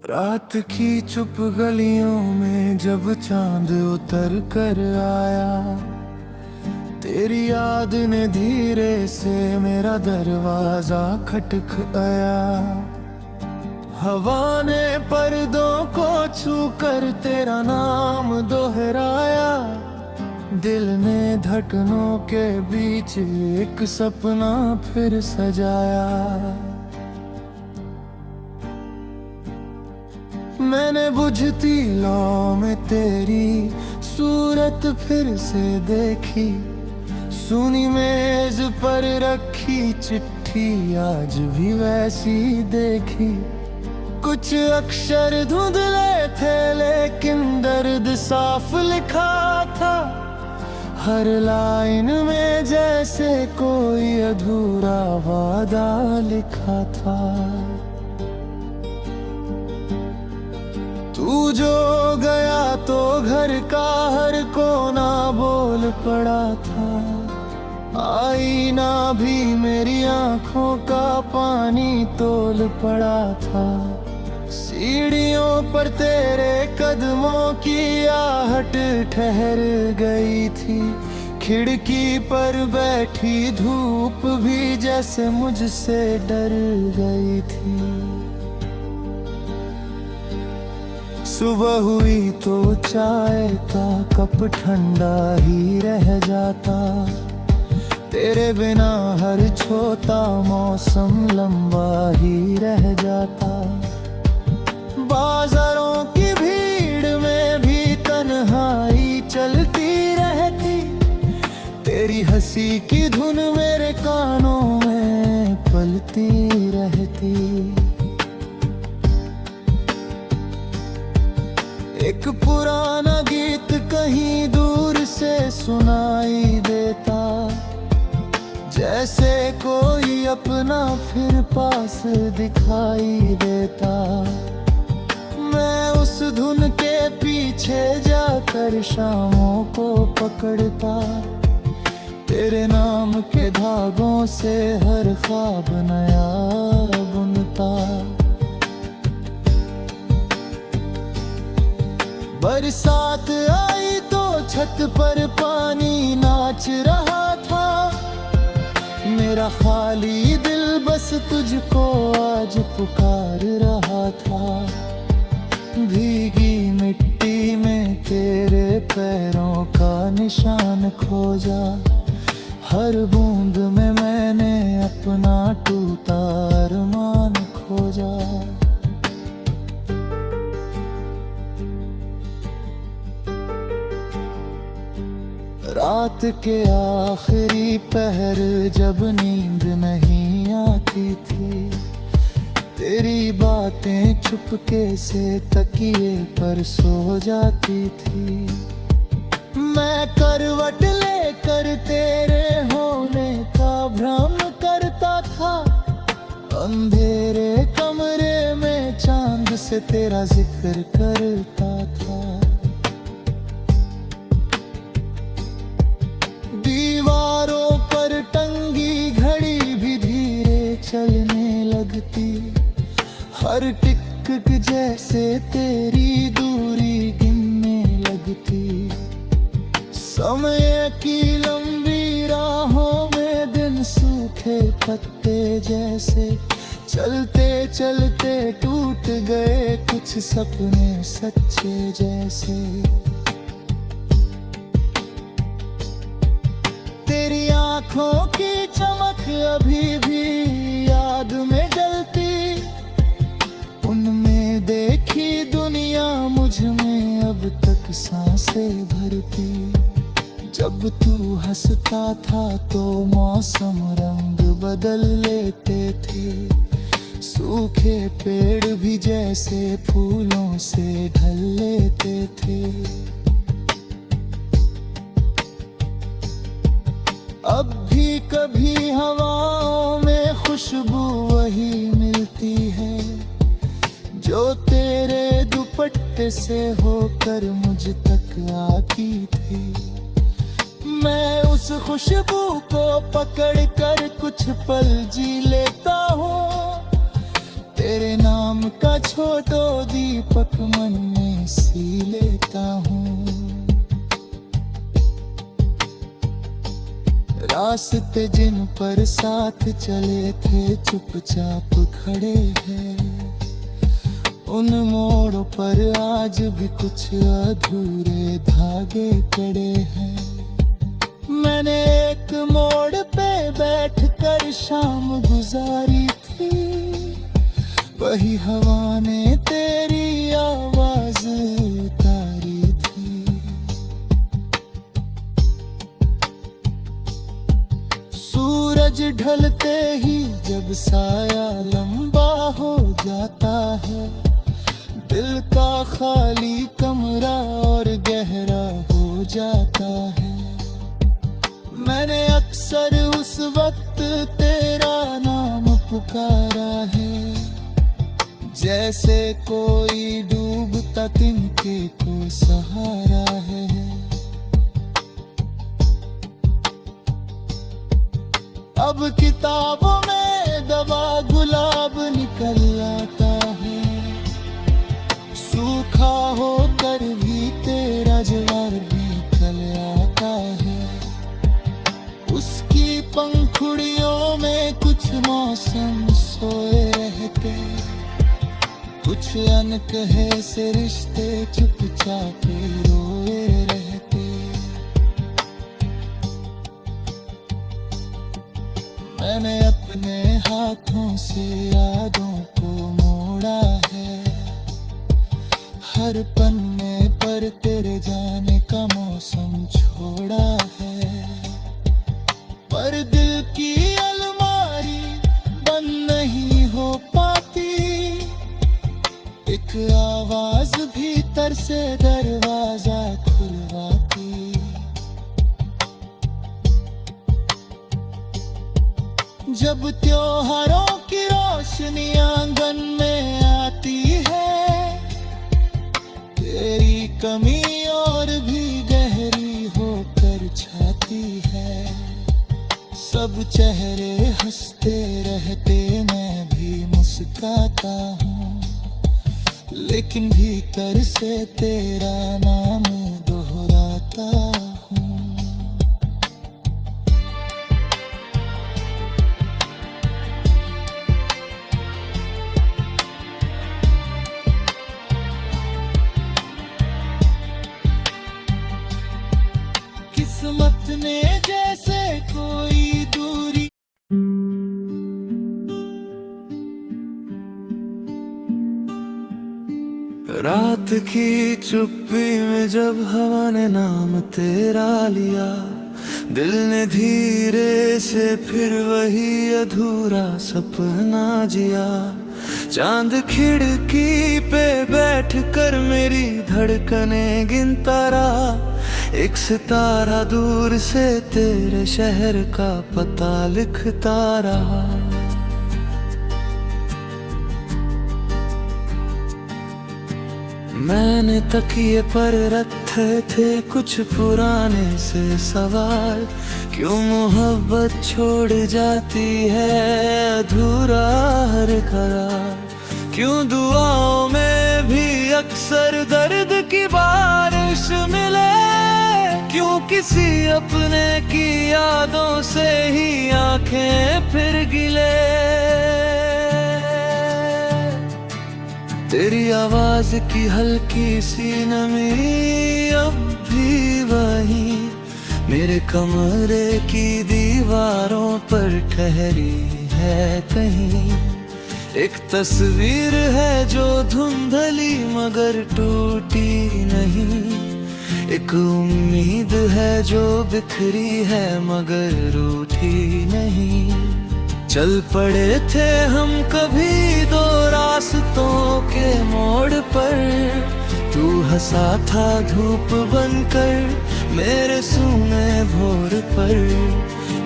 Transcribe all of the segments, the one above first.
रात की चुप गलियों में जब चांद उतर कर आया, तेरी याद ने धीरे से मेरा दरवाजा खटखटाया। हवा ने पर्दों को छू कर तेरा नाम दोहराया। दिल ने धड़कनों के बीच एक सपना फिर सजाया। मैंने बुझती लौ में तेरी सूरत फिर से देखी। सुनी मेज पर रखी चिट्ठी आज भी वैसी देखी। कुछ अक्षर धुंधले थे लेकिन दर्द साफ लिखा था। हर लाइन में जैसे कोई अधूरा वादा लिखा था। तू जो गया तो घर का हर कोना बोल पड़ा था। आईना भी मेरी आंखों का पानी तोल पड़ा था। सीढ़ियों पर तेरे कदमों की आहट ठहर गई थी। खिड़की पर बैठी धूप भी जैसे मुझसे डर गई थी। सुबह हुई तो चाय का कप ठंडा ही रह जाता। तेरे बिना हर छोटा मौसम लंबा ही रह जाता। बाजारों की भीड़ में भी तन्हाई चलती रहती। तेरी हंसी की धुन मेरे कानों में पलती रहती। एक पुराना गीत कहीं दूर से सुनाई देता। जैसे कोई अपना फिर पास दिखाई देता। मैं उस धुन के पीछे जाकर शामों को पकड़ता। तेरे नाम के धागों से हर ख्वाब नया बुनता। बरसात आई तो छत पर पानी नाच रहा था। मेरा खाली दिल बस तुझको आज पुकार रहा था। भीगी मिट्टी में तेरे पैरों का निशान खोजा। हर बूंद में मैंने अपना टूटा अरमान खोजा। रात के आखिरी पहर जब नींद नहीं आती थी। तेरी बातें चुपके से तकिए पर सो जाती थी। मैं करवट लेकर तेरे होने का भ्रम करता था। अंधेरे कमरे में चांद से तेरा जिक्र करता था। दीवारों पर टंगी घड़ी भी धीरे चलने लगती। हर टिक जैसे तेरी दूरी गिनने लगती। समय की लंबी राहों में दिन सूखे पत्ते जैसे। चलते चलते टूट गए कुछ सपने सच्चे जैसे। तेरी आँखों की चमक अभी भी याद में जलती। उनमें देखी दुनिया मुझ में अब तक सांसें भरती। जब तू हंसता था तो मौसम रंग बदल लेते थे। सूखे पेड़ भी जैसे फूलों से ढल लेते थे। अब भी कभी हवाओं में खुशबू वही मिलती है। जो तेरे दुपट्टे से होकर मुझ तक आती थी। मैं उस खुशबू को पकड़ कर कुछ पल जी लेता हूँ। तेरे नाम का छोटो दीपक मन में सी लेता हूँ। रास्ते जिन पर साथ चले थे चुपचाप खड़े हैं, उन मोड़ों पर आज भी कुछ अधूरे धागे पड़े हैं। मैंने एक मोड़ पे बैठकर शाम गुजारी थी, वही हवा ने तेरी आवाज उतारी थी। सूरज ढलते ही जब साया लंबा हो जाता है, दिल का खाली कमरा और गहरा हो जाता है। मैंने अक्सर उस वक्त तेरा नाम पुकारा है, जैसे कोई डूबता तिनके को सहारा है। अब किताबों में दवा गुलाब निकल आता है, सूखा होकर भी तेरा जवाब निकल आता है। उसकी पंखुड़ियों में कुछ मौसम सोए रहते, कुछ अनकहे से रिश्ते चुपचाप रोए रहते। मैंने अपने हाथों से यादों को मोड़ा है, हर पन्ने पर तेरे जाने का मौसम छोड़ा है। पर दिल की अलमारी बंद नहीं हो पाती, एक आवाज भीतर से दरवाजा खुलवाती। जब त्योहारों की रोशनी आंगन में आती है, तेरी कमी और भी गहरी होकर छाती है। सब चेहरे हंसते रहते, मैं भी मुस्कुराता हूँ, लेकिन भीतर से तेरा नाम दोहराता हूँ। किस्मत ने जैसे कोई दूरी रात की चुप्पी में जब हवा ने नाम तेरा लिया, दिल ने धीरे से फिर वही अधूरा सपना जिया। चांद खिड़की पे बैठ कर मेरी धड़कने गिनता रहा, एक सितारा दूर से तेरे शहर का पता लिखता रहा। मैंने तकिए पर रखे थे कुछ पुराने से सवाल, क्यों मोहब्बत छोड़ जाती है अधूरा हर करार। क्यों दुआओं में भी अक्सर दर्द की बारिश मिले, क्यों किसी अपने की यादों से ही आंखें फिर गिले। तेरी आवाज की हल्की सी नमी अब भी वही मेरे कमरे की दीवारों पर ठहरी है कहीं। एक तस्वीर है जो धुंधली मगर टूटी नहीं, एक उम्मीद है जो बिखरी है मगर रूठी नहीं। चल पड़े थे हम कभी दो रास्तों के मोड़ पर, तू हंसा था धूप बनकर मेरे सूने भोर पर।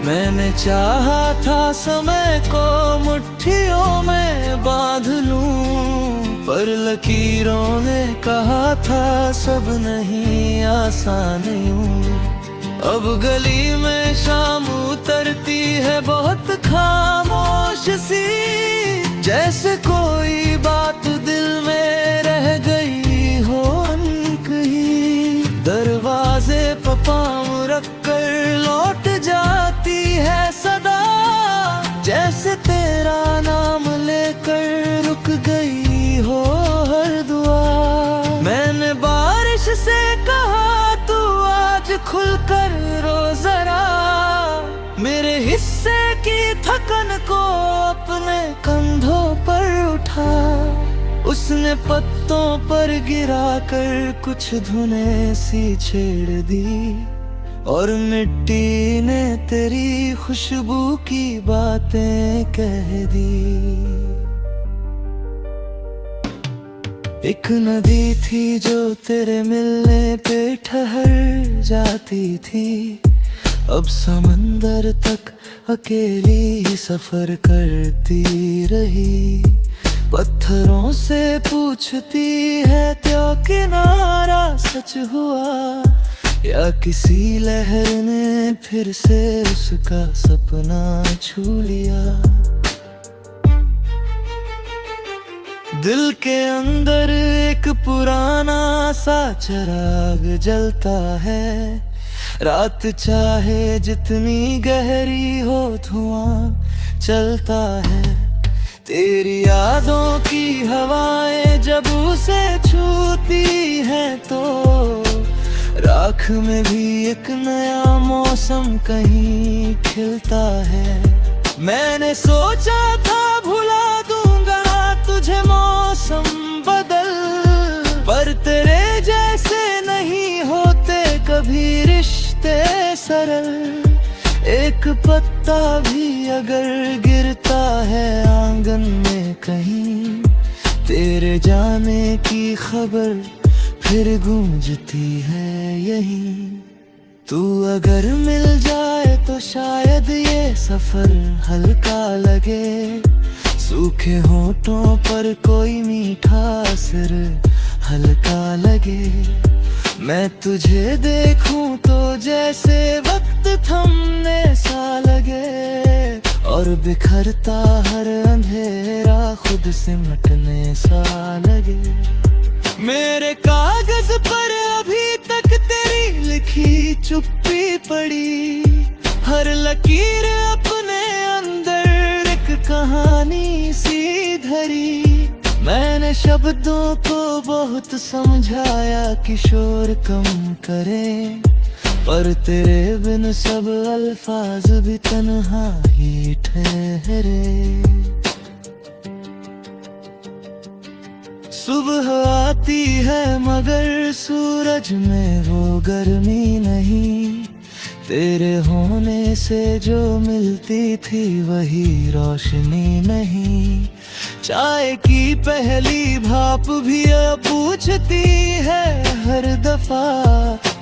मैंने चाहा था समय को मुट्ठियों में बांध लूं, पर लकीरों ने कहा था सब नहीं आसान यूं। अब गली में शाम उतरती है बहुत खामोश सी, जैसे कोई बात दिल की थकन को अपने कंधों पर उठा। उसने पत्तों पर गिरा कर कुछ धुनें सी छेड़ दी, और मिट्टी ने तेरी खुशबू की बातें कह दी। एक नदी थी जो तेरे मिलने पे ठहर जाती थी, अब समंदर तक अकेली ही सफर करती रही। पत्थरों से पूछती है क्या किनारा सच हुआ, या किसी लहर ने फिर से उसका सपना छू लिया। दिल के अंदर एक पुराना सा चिराग जलता है, रात चाहे जितनी गहरी हो धुआं चलता है। तेरी यादों की हवाएं जब उसे छूती हैं तो राख में भी एक नया मौसम कहीं खिलता है। मैंने सोचा था भुला दूंगा तुझे मौसम बदल, पर तेरे जैसे नहीं होते कभी रिश्ते सरल। एक पत्ता भी अगर गिरता है आंगन में कहीं, तेरे जाने की खबर फिर गूंजती है यहीं। तू अगर मिल जाए तो शायद ये सफर हल्का लगे, सूखे होठों पर कोई मीठा असर हल्का लगे। मैं तुझे देखूं तो जैसे वक्त थमने सा लगे, और बिखरता हर अंधेरा खुद सिमटने सा लगे। मेरे कागज पर अभी तक तेरी लिखी चुप्पी पड़ी, हर लकीर अपने अंदर एक कहानी सी धरी। मैंने शब्दों को बहुत समझाया कि शोर कम करें, पर तेरे बिन सब अल्फाज भी तन्हा ही ठहरे। सुबह आती है मगर सूरज में वो गर्मी नहीं, तेरे होने से जो मिलती थी वही रोशनी नहीं। चाय की पहली भाप भी अब पूछती है हर दफा,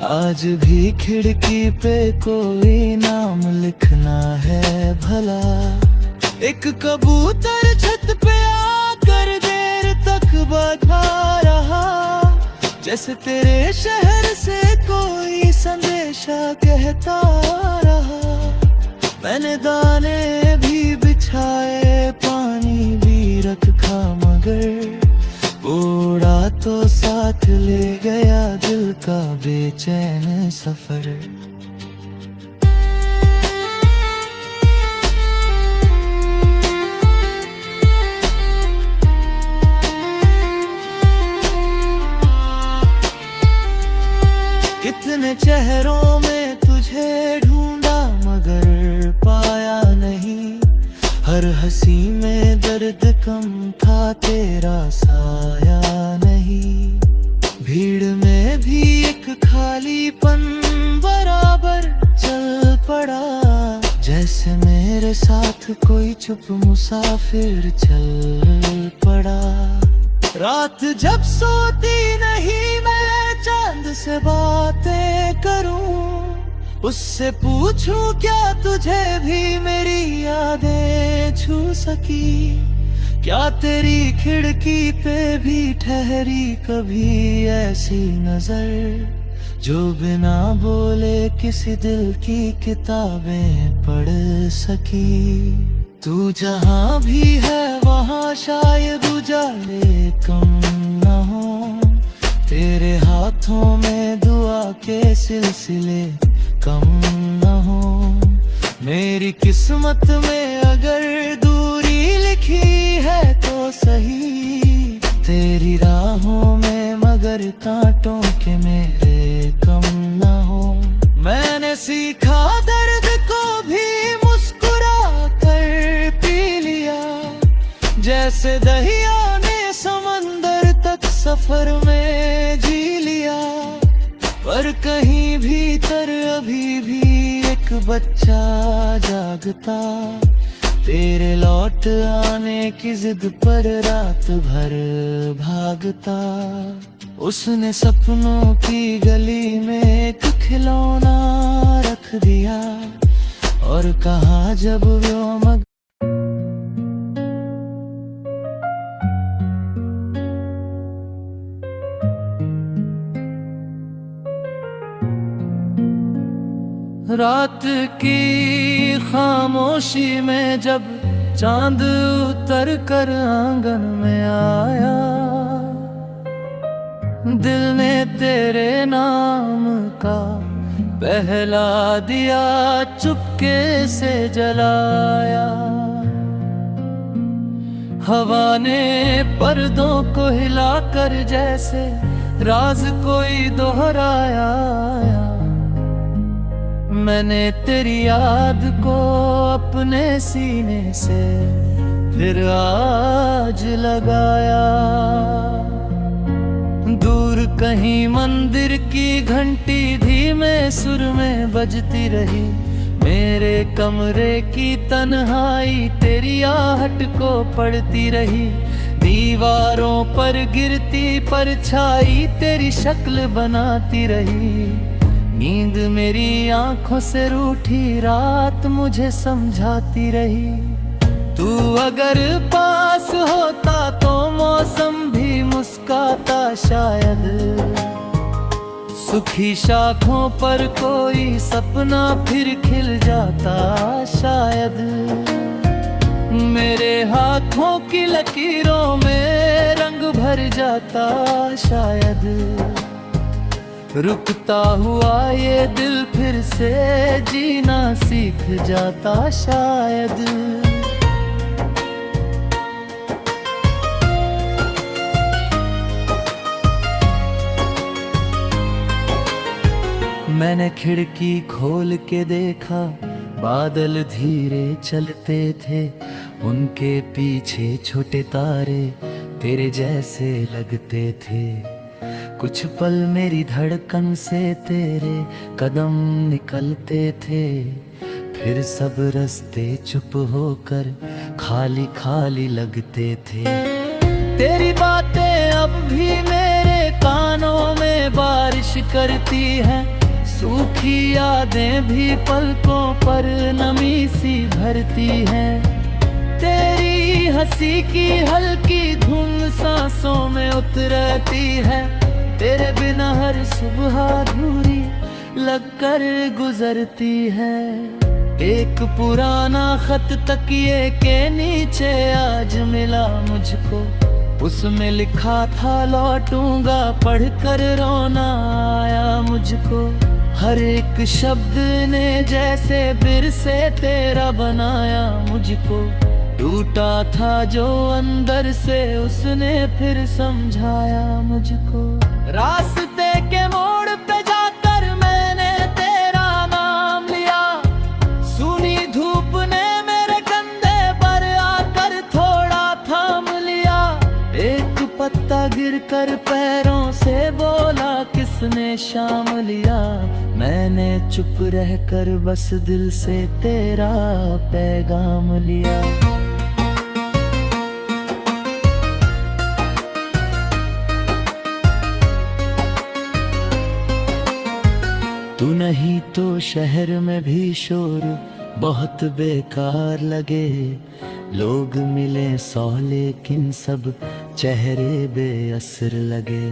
आज भी खिड़की पे कोई नाम लिखना है भला। एक कबूतर छत पे आकर देर तक बता रहा, जैसे तेरे शहर से कोई संदेशा कहता रहा। मैंने दाने भी बिछाए, पानी भी रखा, मगर उड़ा तो साथ ले गया दिल का बेचैन सफर। कितने चेहरों में तुझे ढूंढा मगर पाया नहीं, हर हंसी में दर्द कम था तेरा साया नहीं। भीड़ में भी एक खालीपन बराबर चल पड़ा, जैसे मेरे साथ कोई चुप मुसाफिर चल पड़ा। रात जब सोती नहीं मैं चांद से बातें करूं, उससे पूछूं क्या तुझे भी मेरी यादें छू सकी। क्या तेरी खिड़की पे भी ठहरी कभी ऐसी नजर, जो बिना बोले किसी दिल की किताबें पढ़ सकी। तू जहाँ भी है वहाँ शायद उजाले कम न हो, तेरे हाथों में दुआ के सिलसिले कम न हो। मेरी किस्मत में अगर दूरी लिखी है तो सही, तेरी राहों में मगर कांटों के मेरे कम न हो। मैंने सीखा दर्द को भी मुस्कुरा जैसे दरिया ने समंदर तक सफर में जी लिया, पर कहीं भीतर अभी भी एक बच्चा जागता, तेरे लौट आने की जिद पर रात भर भागता। उसने सपनों की गली में एक खिलौना रख दिया और कहा जब व्योम रात की खामोशी में जब चांद उतर कर आंगन में आया, दिल ने तेरे नाम का पहला दिया चुपके से जलाया। हवा ने पर्दों को हिलाकर जैसे राज कोई दोहराया, मैंने तेरी याद को अपने सीने से फिर आज लगाया। दूर कहीं मंदिर की घंटी धीमे सुर में बजती रही, मेरे कमरे की तन्हाई तेरी आहट को पढ़ती रही। दीवारों पर गिरती परछाई तेरी शक्ल बनाती रही। नींद मेरी आंखों से रूठी रात मुझे समझाती रही। तू अगर पास होता तो मौसम भी मुस्काता शायद, सुखी शाखों पर कोई सपना फिर खिल जाता शायद। मेरे हाथों की लकीरों में रंग भर जाता शायद। रुकता हुआ ये दिल फिर से जीना सीख जाता शायद। मैंने खिड़की खोल के देखा, बादल धीरे चलते थे, उनके पीछे छोटे तारे तेरे जैसे लगते थे। कुछ पल मेरी धड़कन से तेरे कदम निकलते थे, फिर सब रास्ते चुप होकर खाली खाली लगते थे। तेरी बातें अब भी मेरे कानों में बारिश करती हैं, सूखी यादें भी पलकों पर नमी सी भरती हैं। तेरी हंसी की हल्की धुन सांसों में उतरती है, तेरे बिना हर सुबह अधूरी लगकर गुजरती है। एक पुराना खत तकिए के नीचे आज मिला मुझको, उसमें लिखा था लौटूंगा, पढ़कर रोना आया मुझको। हर एक शब्द ने जैसे बिर से तेरा बनाया मुझको, टूटा था जो अंदर से उसने फिर समझाया मुझको। रास्ते के मोड़ पे जाकर मैंने तेरा नाम लिया, सूनी धूप ने मेरे कंधे पर आकर थोड़ा थाम लिया। एक पत्ता गिरकर पैरों से बोला किसने शाम लिया, मैंने चुप रहकर बस दिल से तेरा पैगाम लिया। तू नहीं तो शहर में भी शोर बहुत बेकार लगे, लोग मिले 100 लेकिन सब चेहरे बेअसर लगे।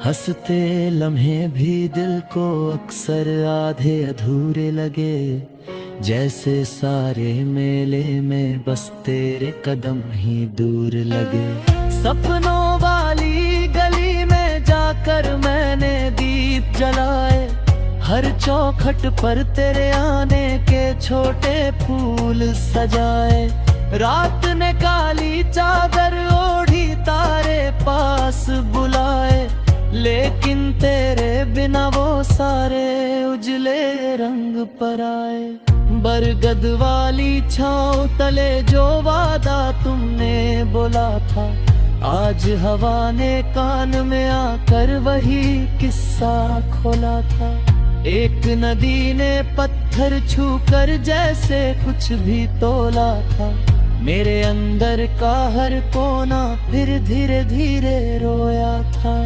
हंसते लम्हे भी दिल को अक्सर आधे अधूरे लगे, जैसे सारे मेले में बस तेरे कदम ही दूर लगे। सपनों वाली गली में जाकर मैंने दीप जलाए, हर चौखट पर तेरे आने के छोटे फूल सजाए। रात ने काली चादर ओढ़ी तारे पास बुलाए, लेकिन तेरे बिना वो सारे उजले रंग पर आए। बरगद वाली छाँव तले जो वादा तुमने बोला था, आज हवा ने कान में आकर वही किस्सा खोला था। एक नदी ने पत्थर छूकर जैसे कुछ भी तोला था, मेरे अंदर का हर कोना फिर धीरे धीरे रोया था।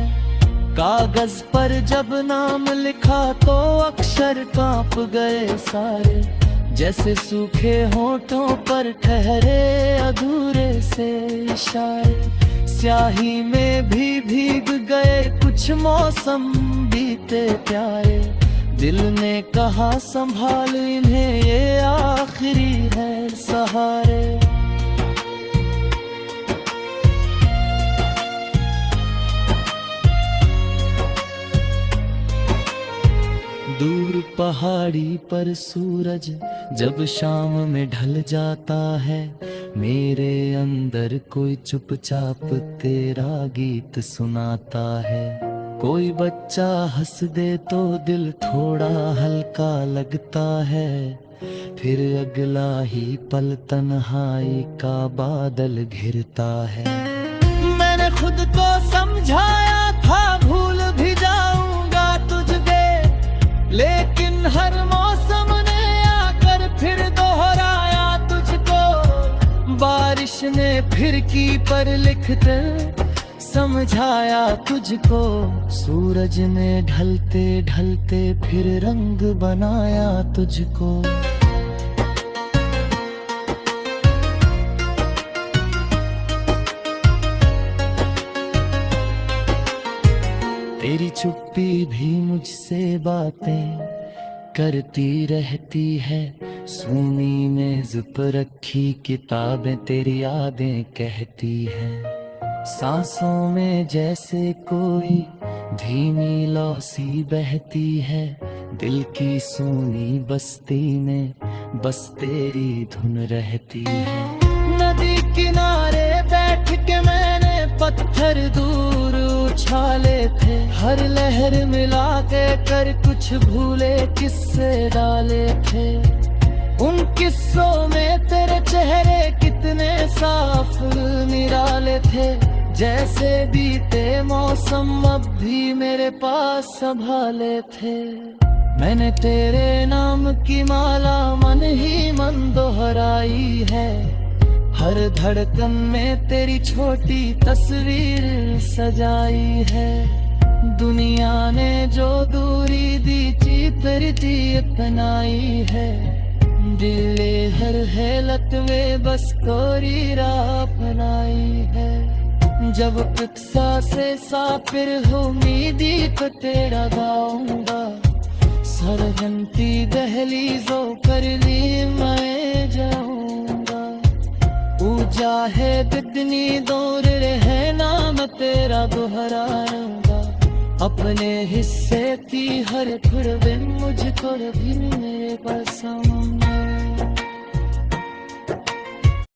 कागज पर जब नाम लिखा तो अक्षर कांप गए सारे, जैसे सूखे होठों पर ठहरे अधूरे से इशारे। स्याही में भी भीग गए कुछ मौसम बीते प्यारे, दिल ने कहा संभाल इन्हें ये आखिरी है सहारे। दूर पहाड़ी पर सूरज जब शाम में ढल जाता है, मेरे अंदर कोई चुपचाप तेरा गीत सुनाता है। कोई बच्चा हंस दे तो दिल थोड़ा हल्का लगता है, फिर अगला ही पल तन्हाई का बादल घिरता है। मैंने खुद को समझाया था भूल भी जाऊंगा तुझे, लेकिन हर मौसम ने आकर फिर दोहराया तुझको। बारिश ने खिड़की पर लिखकर समझाया तुझको, सूरज ने ढलते ढलते फिर रंग बनाया तुझको। तेरी चुप्पी भी मुझसे बातें करती रहती है, सूनी मेज पर रखी किताबें तेरी यादें कहती हैं। सांसों में जैसे कोई धीमी लौसी बहती है, दिल की सूनी बस्ती में बस तेरी धुन रहती है। नदी किनारे बैठ के मैंने पत्थर दूर उछाले थे, हर लहर मिला के कर कुछ भूले किस्से डाले थे। उन किस्सों में तेरे चेहरे कितने साफ निराले थे, जैसे बीते मौसम अब भी मेरे पास संभाले थे। मैंने तेरे नाम की माला मन ही मन दोहराई है, हर धड़कन में तेरी छोटी तस्वीर सजाई है। दुनिया ने जो दूरी दी तेरी अपनाई है, दिले हर हेलत में बस कोरी राह अपनाई है। जब पिक्सा से साफिर उम्मीदी तो तेरा गाऊंगा, सरहंती दहलीज़ों पर ली मैं जाऊंगा। ऊजा है कितनी दूर रहना मैं तेरा दोहराऊंगा, अपने हिस्से की हर खुरबिन मुझको भी मेरे पसंद है।